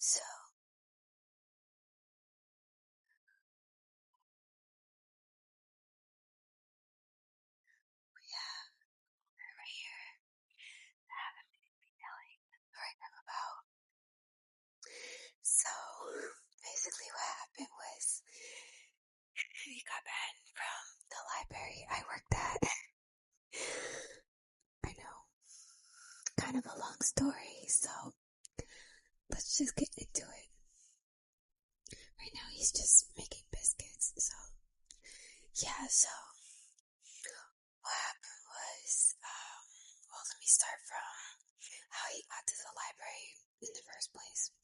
So, yeah, right here, I'm telling right now about. So, basically what happened was we got banned from the library I worked at. I know, kind of a long story, so let's just get into it. Right now he's just making biscuits, so yeah, so what happened was, well, let me start from how he got to the library in the first place.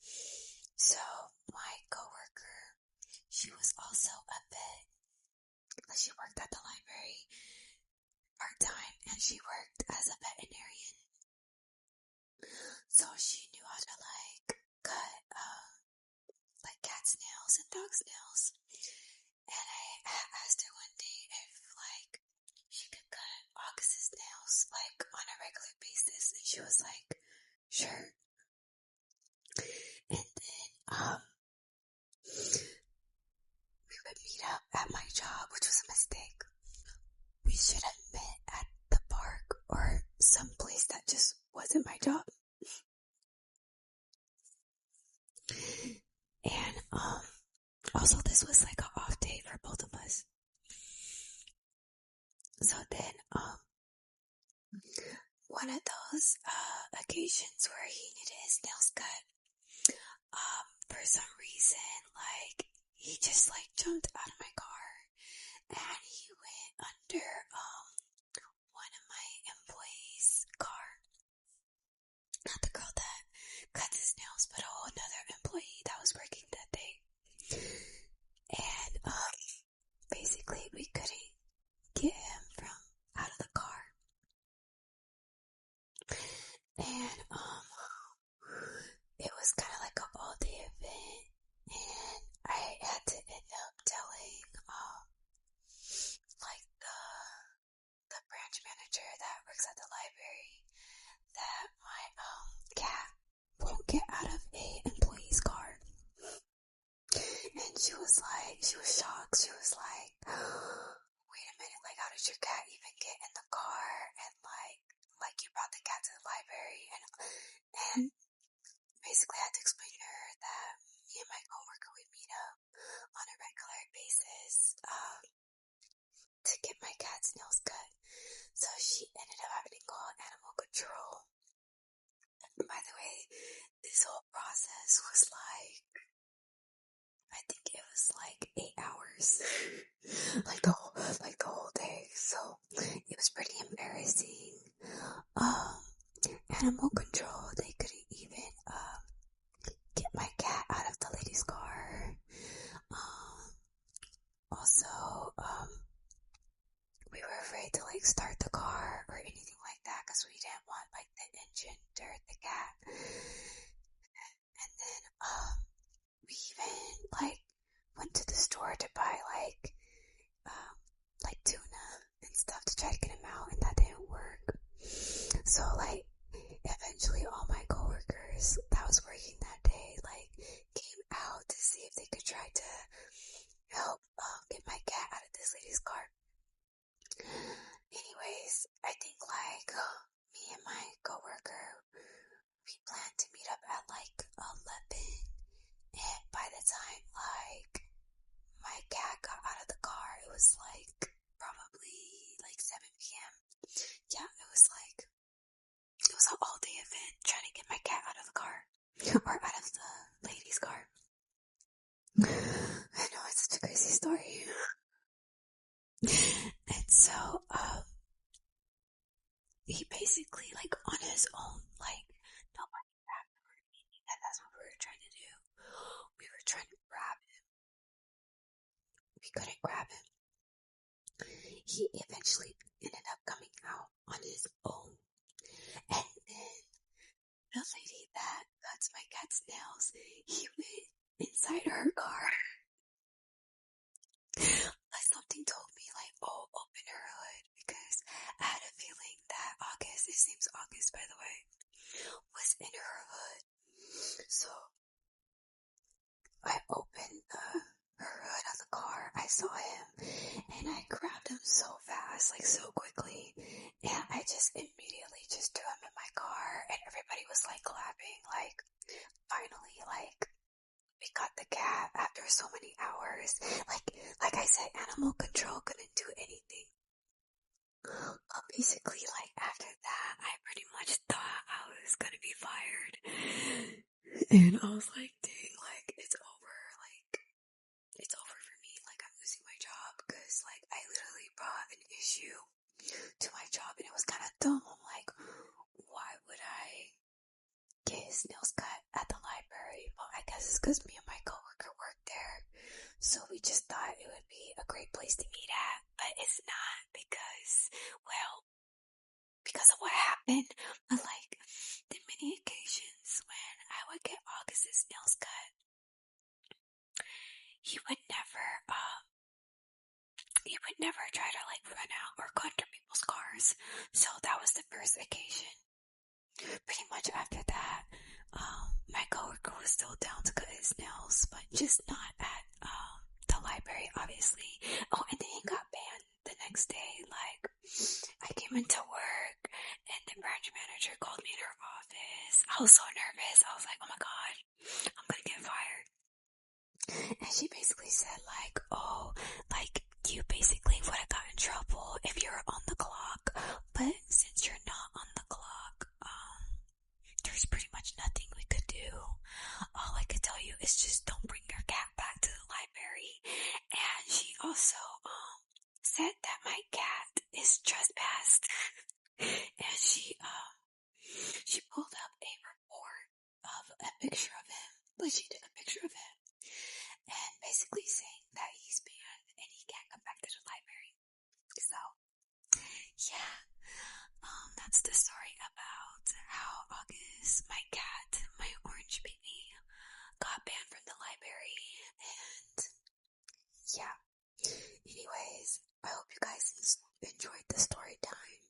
So, my coworker, she was also a vet. She worked at the library part-time, and she worked as a veterinarian. So she knew how to cut like cat's nails and dog's nails. And I asked her one day if she could cut August's nails on a regular basis, and she was like, sure. And then we would meet up at my job, which was a mistake. We should have met at the park or some place that just wasn't my job. And also this was like an off day for both of us. So then one of those occasions where he needed his nails cut, for some reason, he just jumped out of my car and he went under one of my employees' car. Not the girl that cuts his nails, but a whole another employee that was working that day. And basically we couldn't get him from out of the car. And it was kind of like an all-day event, and I had to end up telling the branch manager that works at the library that my cat won't get out of a employee's car. And she was shocked. She was like, wait a minute, how did your cat even get in the car? And you brought the cat to the library. And basically I had to explain to her that me and my coworker would meet up on a regular basis to get my cat's nails cut. So she ended up having to call animal control. By the way, this whole process was I think it was 8 hours. the whole day. So it was pretty embarrassing. Animal control, they couldn't even get my cat out of the lady's car. Also, we were afraid to start the car or anything like that because we didn't want the engine to hurt the cat. And then we even went to the store to buy tuna and stuff to try to get him out, and that didn't work. So eventually all my coworkers that was working that day came out to see if they could try to help get my cat out of this lady's car. Anyways, I think me and my coworker, we planned to meet up at 11, and by the time my cat got out of the car, it was probably 7 p.m. Yeah, it was an all-day event trying to get my cat out of the car or out of the lady's car. I know, it's such a crazy story. And so he basically on his own, nobody grabbed him or anything, and that's what we were trying to do. We were trying to grab him. We couldn't grab him. He eventually ended up coming out on his own. And then the lady that cuts my cat's nails, he went inside her car. Something told me open her hood, because I had a feeling that August, his name's August by the way, was in her hood. So I opened her hood of the car. I saw him, and I grabbed him so fast, like so quickly, and I just immediately just threw him in my car, and everybody was like clapping, like finally, like we got the cat after so many hours. Like I said, animal control couldn't do anything. Basically, like after that, I pretty much thought I was gonna be fired, and I was like, dang, like it's over, like it's over for me, like I'm losing my job, because like I literally brought an issue to my job, and it was kind of dumb. I'm like, why would I get his nails cut at the library? Well, I guess it's because me and my coworker worked there, so we just thought it would be a great place to meet at, but it's not, because of what happened. But like the many occasions when I would get August's nails cut, he would never try to like run out or go under people's cars. So that was the first occasion. Pretty much after that, my coworker was still down to cut his nails, but just not at the library, obviously. Oh, and then he got banned the next day. Like, I came into work, and the branch manager called me in her office. I was so nervous. I was like, oh my god, I'm gonna get fired. And she basically said like, oh, like you basically would have gotten in trouble if you were on the clock, but since you're not on the clock, there's pretty much nothing we could do. All I could tell you is just don't bring your cat back to the library. And she also said that my cat is trespassed. And she pulled up a report of a picture of him. Like, she took a picture of him and basically saying that he's banned and he can't come back to the library. So, yeah, that's the story about how August, my cat, my orange baby, got banned from the library. And yeah, anyways, I hope you guys enjoyed the story time.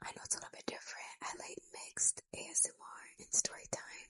I know it's a little bit different. I like mixed ASMR and story time.